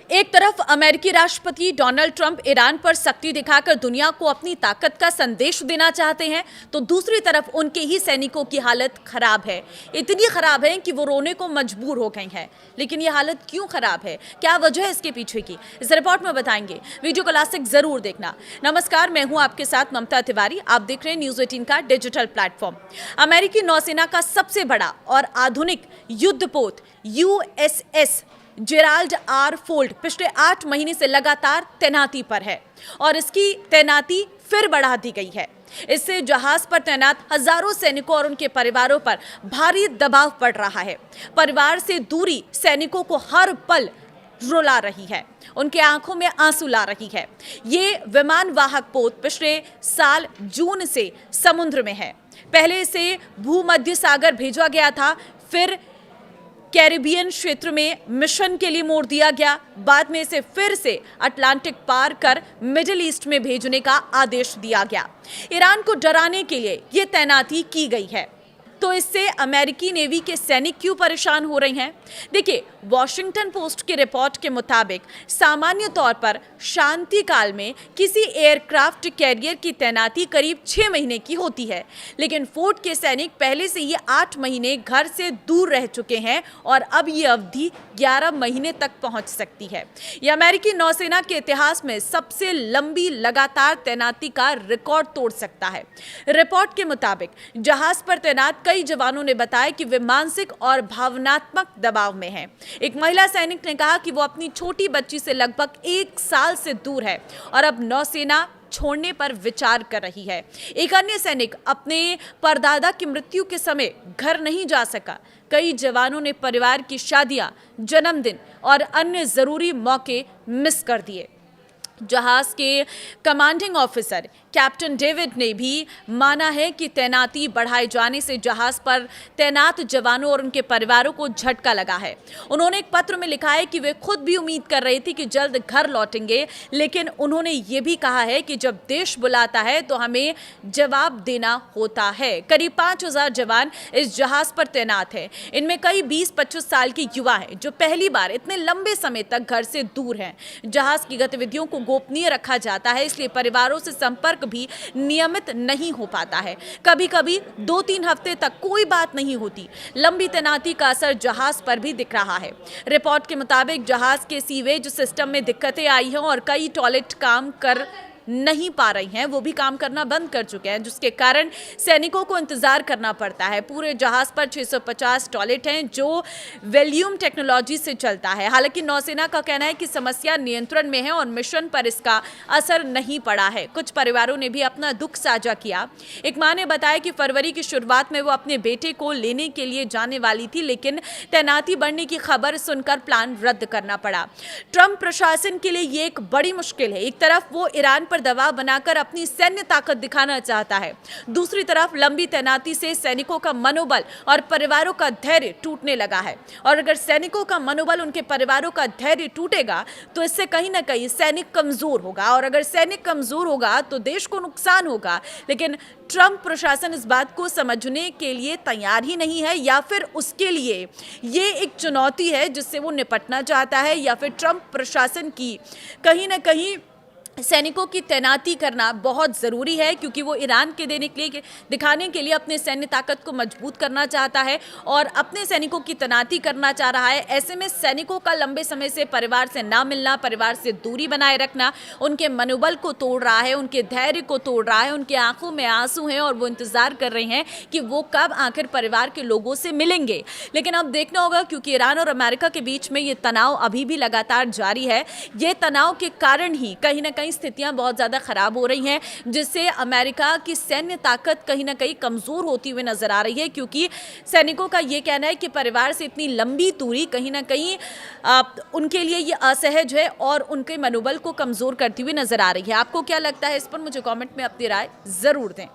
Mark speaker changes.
Speaker 1: एक तरफ अमेरिकी राष्ट्रपति डोनाल्ड ट्रंप ईरान पर सख्ती दिखाकर दुनिया को अपनी ताकत का संदेश देना चाहते हैं, तो दूसरी तरफ उनके ही सैनिकों की हालत खराब है। इतनी खराब है कि वो रोने को मजबूर हो गए हैं। लेकिन ये हालत क्यों खराब है, क्या वजह है इसके पीछे की, इस रिपोर्ट में बताएंगे। वीडियो को लास्ट तक जरूर देखना। नमस्कार, मैं हूं आपके साथ ममता तिवारी। आप देख रहे हैं न्यूज 18 का डिजिटल प्लेटफॉर्म। अमेरिकी नौसेना का सबसे बड़ा और आधुनिक युद्धपोत USS जेराल्ड आर फोल्ड पिछले 8 महीने से लगातार तैनाती पर है और इसकी तैनाती फिर बढ़ा दी गई है। इससे जहाज पर तैनात हजारों सैनिकों और उनके परिवारों पर भारी दबाव पड़ रहा है। परिवार से दूरी सैनिकों को हर पल रुला रही है, उनके आंखों में आंसू ला रही है। ये विमान वाहक पोत पिछले साल जून से समुद्र में है। पहले इसे भूमध्य सागर भेजा गया था, फिर कैरिबियन क्षेत्र में मिशन के लिए मोड़ दिया गया। बाद में इसे फिर से अटलांटिक पार कर मिडिल ईस्ट में भेजने का आदेश दिया गया। ईरान को डराने के लिए यह तैनाती की गई है। तो इससे अमेरिकी नेवी के सैनिक क्यों परेशान हो रहे हैं? देखिए, वॉशिंगटन पोस्ट की रिपोर्ट के मुताबिक सामान्य तौर पर शांति काल में किसी एयरक्राफ्ट कैरियर की तैनाती करीब 6 महीने की होती है, लेकिन फोर्ट के सैनिक पहले से ही 8 महीने घर से दूर रह चुके हैं और अब ये अवधि 11 महीने तक पहुंच सकती है। यह अमेरिकी नौसेना के इतिहास में सबसे लंबी लगातार तैनाती का रिकॉर्ड तोड़ सकता है। रिपोर्ट के मुताबिक जहाज पर तैनात कई जवानों ने बताया कि वे मानसिक और भावनात्मक दबाव में हैं। एक महिला सैनिक ने कहा कि वो अपनी छोटी बच्ची से लगभग 1 साल से दूर है और अब नौसेना छोड़ने पर विचार कर रही है। एक अन्य सैनिक अपने परदादा की मृत्यु के समय घर नहीं जा सका। कई जवानों ने परिवार की शादियां, जन्मदिन और अन्य जरूरी मौके मिस कर दिए। जहाज के कमांडिंग ऑफिसर कैप्टन डेविड ने भी माना है कि तैनाती बढ़ाए जाने से जहाज पर तैनात जवानों और उनके परिवारों को झटका लगा है। उन्होंने एक पत्र में लिखा है कि वे खुद भी उम्मीद कर रहे थे कि जल्द घर लौटेंगे, लेकिन उन्होंने ये भी कहा है कि जब देश बुलाता है तो हमें जवाब देना होता है। करीब 5000 जवान इस जहाज पर तैनात हैं। इनमें कई 20-25 साल के युवा हैं जो पहली बार इतने लंबे समय तक घर से दूर हैं। जहाज की गतिविधियों को गोपनीय रखा जाता है, इसलिए परिवारों से संपर्क भी नियमित नहीं हो पाता है। कभी कभी 2-3 हफ्ते तक कोई बात नहीं होती। लंबी तैनाती का असर जहाज पर भी दिख रहा है। रिपोर्ट के मुताबिक जहाज के सीवेज सिस्टम में दिक्कतें आई हैं और कई टॉयलेट काम कर नहीं पा रही हैं, वो भी काम करना बंद कर चुके हैं, जिसके कारण सैनिकों को इंतजार करना पड़ता है। पूरे जहाज पर 650 टॉयलेट हैं जो वॉल्यूम टेक्नोलॉजी से चलता है। हालांकि नौसेना का कहना है कि समस्या नियंत्रण में है और मिशन पर इसका असर नहीं पड़ा है। कुछ परिवारों ने भी अपना दुख साझा किया। एक मां ने बताया कि फरवरी की शुरुआत में वो अपने बेटे को लेने के लिए जाने वाली थी, लेकिन तैनाती बढ़ने की खबर सुनकर प्लान रद्द करना पड़ा। ट्रंप प्रशासन के लिए ये एक बड़ी मुश्किल है। एक तरफ वो ईरान पर दबाव बनाकर अपनी सैन्य ताकत दिखाना चाहता है, दूसरी तरफ लंबी तैनाती से सैनिकों का मनोबल और परिवारों का धैर्य टूटने लगा है। और अगर सैनिकों का मनोबल, उनके परिवारों का धैर्य टूटेगा तो इससे कहीं ना कहीं सैनिक कमजोर होगा, और अगर सैनिक कमजोर होगा तो देश को नुकसान होगा। लेकिन ट्रंप प्रशासन इस बात को समझने के लिए तैयार ही नहीं है, या फिर उसके लिए ये एक चुनौती है जिससे वो निपटना चाहता है, या फिर ट्रंप प्रशासन की कहीं ना कहीं सैनिकों की तैनाती करना बहुत ज़रूरी है, क्योंकि वो ईरान के दिखाने के लिए अपने सैन्य ताकत को मजबूत करना चाहता है और अपने सैनिकों की तैनाती करना चाह रहा है। ऐसे में सैनिकों का लंबे समय से परिवार से ना मिलना, परिवार से दूरी बनाए रखना उनके मनोबल को तोड़ रहा है, उनके धैर्य को तोड़ रहा है। उनकी आंखों में आंसू हैं और वो इंतज़ार कर रहे हैं कि वो कब आखिर परिवार के लोगों से मिलेंगे। लेकिन अब देखना होगा, क्योंकि ईरान और अमेरिका के बीच में ये तनाव अभी भी लगातार जारी है। ये तनाव के कारण ही कहीं ना कहीं स्थितियां बहुत ज्यादा खराब हो रही हैं, जिससे अमेरिका की सैन्य ताकत कहीं ना कहीं कमजोर होती हुई नजर आ रही है। क्योंकि सैनिकों का यह कहना है कि परिवार से इतनी लंबी दूरी कहीं ना कहीं उनके लिए ये असहज है और उनके मनोबल को कमजोर करती हुई नजर आ रही है। आपको क्या लगता है इस पर? मुझे कमेंट में अपनी राय जरूर दें।